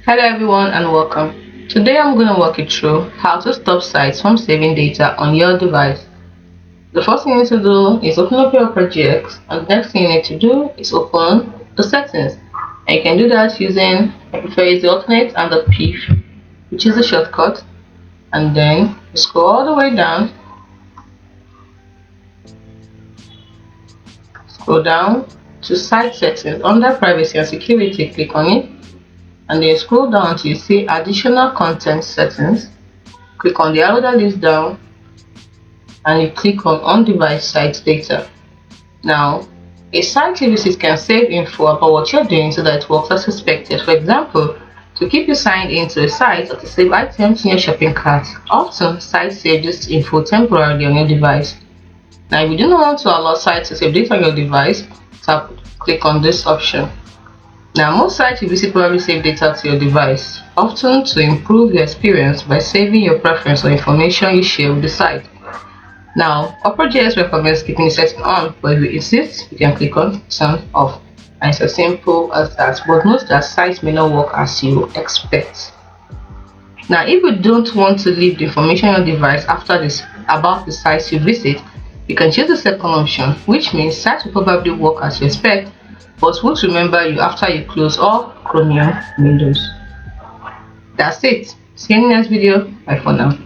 Hello everyone and welcome. Today I'm going to walk you through how to stop sites from saving data on your device. The first thing you need to do is open up your project, and the next thing you need to do is open the settings. And you can do that using, I prefer use the alternate and the PIF, which is the shortcut, and then you scroll all the way down, scroll down to site settings. Under privacy and security, click on it, and then scroll down till you see additional content settings. Click on the arrow that leads down and you click on device site data. Now, a site you visit can save info about what you're doing so that it works as expected. For example, to keep you signed into a site or to save items in your shopping cart, often sites save this info temporarily on your device. Now, if you do not want to allow sites to save data on your device, click on this option. Now, most sites you visit probably save data to your device, often to improve your experience by saving your preference or information you share with the site. Now, OperaJS recommends keeping the setting on, but if you insist, you can click on turn off. And it's as simple as that, but note that sites may not work as you expect. Now, if you don't want to leave the information on your device after this about the sites you visit, you can choose the second option, which means sites will probably work as you expect, but won't remember you after you close all Chromium windows. That's it. See you in the next video. Bye for now.